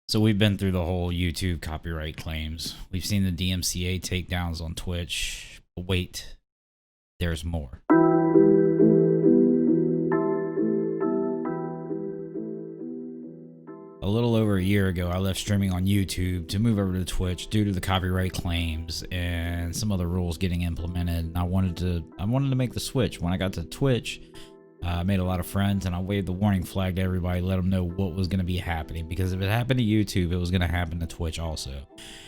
So we've been through the whole YouTube copyright claims. We've seen the DMCA takedowns on Twitch. But wait, there's more. A little over a year ago, I left streaming on YouTube to move over to Twitch due to the copyright claims and some other rules getting implemented. And I wanted to make the switch. When I got to Twitch, I made a lot of friends, and I waved the warning flag to everybody, let them know what was going to be happening. Because if it happened to YouTube, it was going to happen to Twitch also.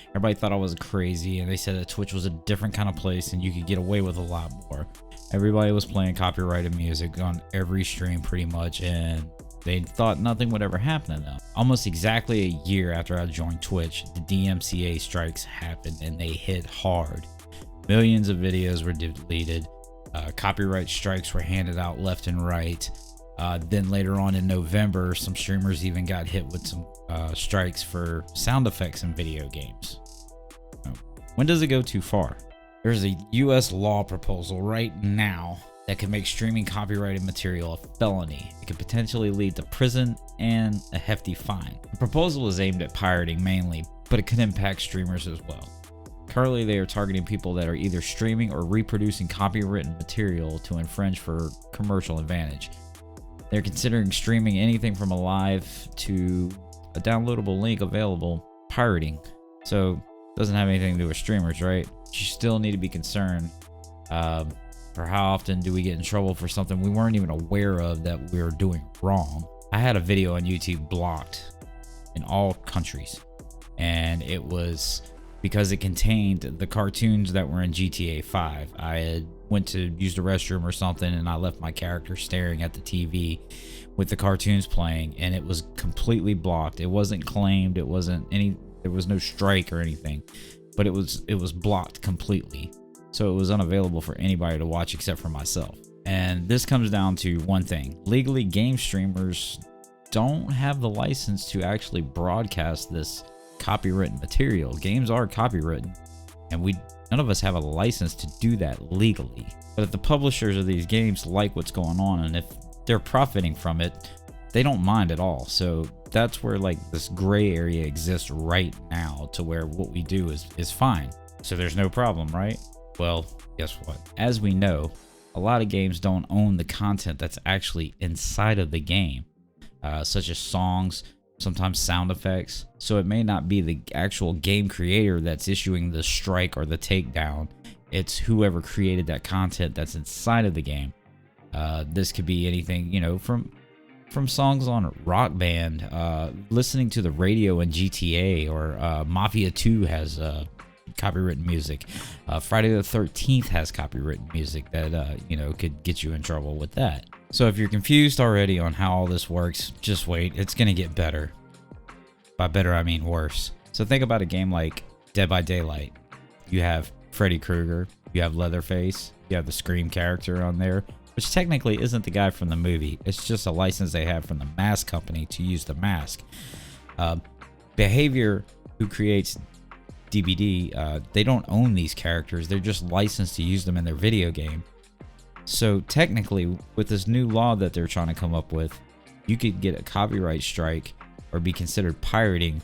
Everybody thought I was crazy, and they said that Twitch was a different kind of place and you could get away with a lot more. Everybody was playing copyrighted music on every stream pretty much, and they thought nothing would ever happen to them. Almost exactly a year after I joined Twitch, the DMCA strikes happened, and they hit hard. Millions of videos were deleted. Copyright strikes were handed out left and right. Then later on in November, some streamers even got hit with some strikes for sound effects in video games. When does it go too far? There's a US law proposal right now that could make streaming copyrighted material a felony. It could potentially lead to prison and a hefty fine. The proposal is aimed at pirating mainly, but it could impact streamers as well. Currently, they are targeting people that are either streaming or reproducing copywritten material to infringe for commercial advantage. They're considering streaming anything from a live to a downloadable link available, pirating. So, it doesn't have anything to do with streamers, right? You still need to be concerned. Or how often do we get in trouble for something we weren't even aware of that we were doing wrong? I had a video on YouTube blocked in all countries, and it was because it contained the cartoons that were in GTA 5. I had went to use the restroom or something, and I left my character staring at the TV with the cartoons playing, and it was completely blocked. It wasn't claimed. There was no strike or anything, but it was blocked completely. So it was unavailable for anybody to watch except for myself. And this comes down to one thing. Legally, game streamers don't have the license to actually broadcast this copywritten material. Games are copywritten, and none of us have a license to do that legally. But if the publishers of these games like what's going on, and if they're profiting from it, they don't mind at all. So that's where like this gray area exists right now, to where what we do is fine. So there's no problem, right? Well, guess what? As we know, a lot of games don't own the content that's actually inside of the game, such as songs, sometimes sound effects. So it may not be the actual game creator that's issuing the strike or the takedown. It's whoever created that content that's inside of the game. This could be anything, from songs on Rock Band, listening to the radio in GTA, or Mafia 2 has copywritten music. Friday the 13th has copywritten music that could get you in trouble with that. So if you're confused already on how all this works, just wait. It's gonna get better. By better, I mean worse. So think about a game like Dead by Daylight. You have Freddy Krueger, you have Leatherface, you have the Scream character on there, which technically isn't the guy from the movie. It's just a license they have from the mask company to use the mask. Behavior, who creates DBD, they don't own these characters. They're just licensed to use them in their video game. So technically, with this new law that they're trying to come up with, you could get a copyright strike or be considered pirating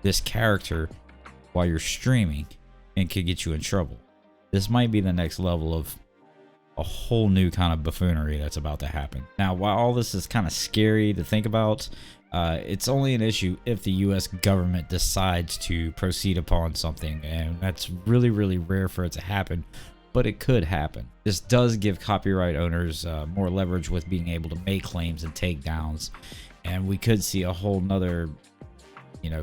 this character while you're streaming, and could get you in trouble. This might be the next level of a whole new kind of buffoonery that's about to happen. Now, while all this is kind of scary to think about, it's only an issue if the US government decides to proceed upon something, and that's really, really rare for it to happen, but it could happen. This does give copyright owners more leverage with being able to make claims and takedowns, and we could see a whole nother,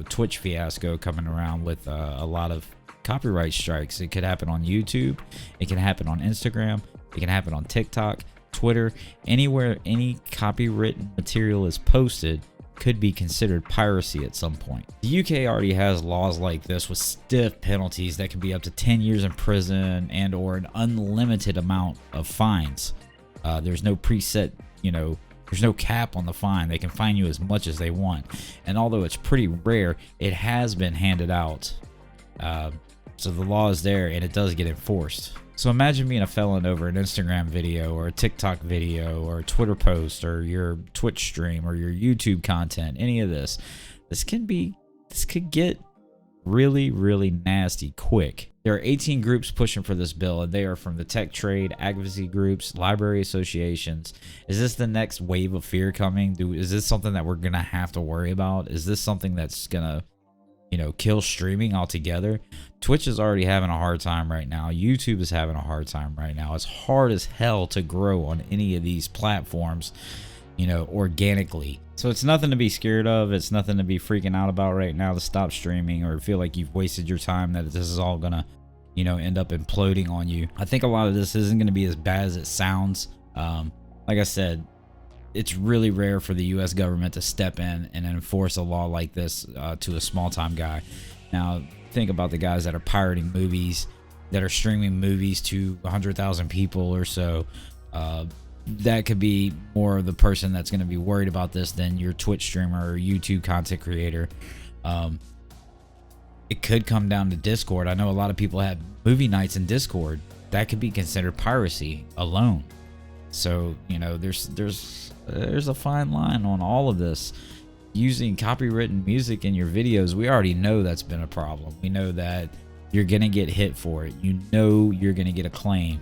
Twitch fiasco coming around with a lot of copyright strikes. It could happen on YouTube, it can happen on Instagram, it can happen on TikTok, Twitter, anywhere any copywritten material is posted could be considered piracy at some point. The UK already has laws like this with stiff penalties that can be up to 10 years in prison and or an unlimited amount of fines. There's no preset, there's no cap on the fine. They can fine you as much as they want. And although it's pretty rare, it has been handed out. So the law is there, and it does get enforced. So imagine being a felon over an Instagram video or a TikTok video or a Twitter post or your Twitch stream or your YouTube content, any of this. This can could get really, really nasty quick. There are 18 groups pushing for this bill, and they are from the tech trade, advocacy groups, library associations. Is this the next wave of fear coming? Is this something that we're gonna have to worry about? Is this something that's gonna, you know, kill streaming altogether? Twitch is already having a hard time right now. YouTube is having a hard time right now. It's hard as hell to grow on any of these platforms, you know, organically. So it's nothing to be scared of. It's nothing to be freaking out about right now to stop streaming or feel like you've wasted your time, that this is all gonna, you know, end up imploding on you. I think a lot of this isn't gonna be as bad as it sounds. Like I said, it's really rare for the US government to step in and enforce a law like this to a small time guy. Now think about the guys that are pirating movies, that are streaming movies to 100,000 people or so. That could be more of the person that's going to be worried about this than your Twitch streamer or YouTube content creator. It could come down to Discord. I know a lot of people have movie nights in Discord. That could be considered piracy alone. So, you know, there's a fine line on all of this. Using copywritten music in your videos, we already know that's been a problem. We know that you're going to get hit for it. You know you're going to get a claim.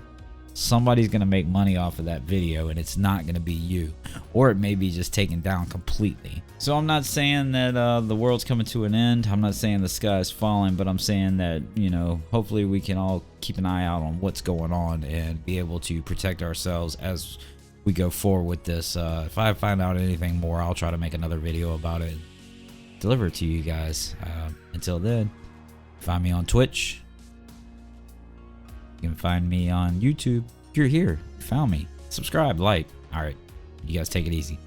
Somebody's going to make money off of that video, and it's not going to be you, or it may be just taken down completely. So I'm not saying that the world's coming to an end. I'm not saying the sky is falling, but I'm saying that, you know, hopefully we can all keep an eye out on what's going on and be able to protect ourselves as we go forward with this. If I find out anything more, I'll try to make another video about it, deliver it to you guys. Until then, find me on Twitch. You can find me on YouTube. If you're here, you found me. Subscribe, like. All right, you guys take it easy.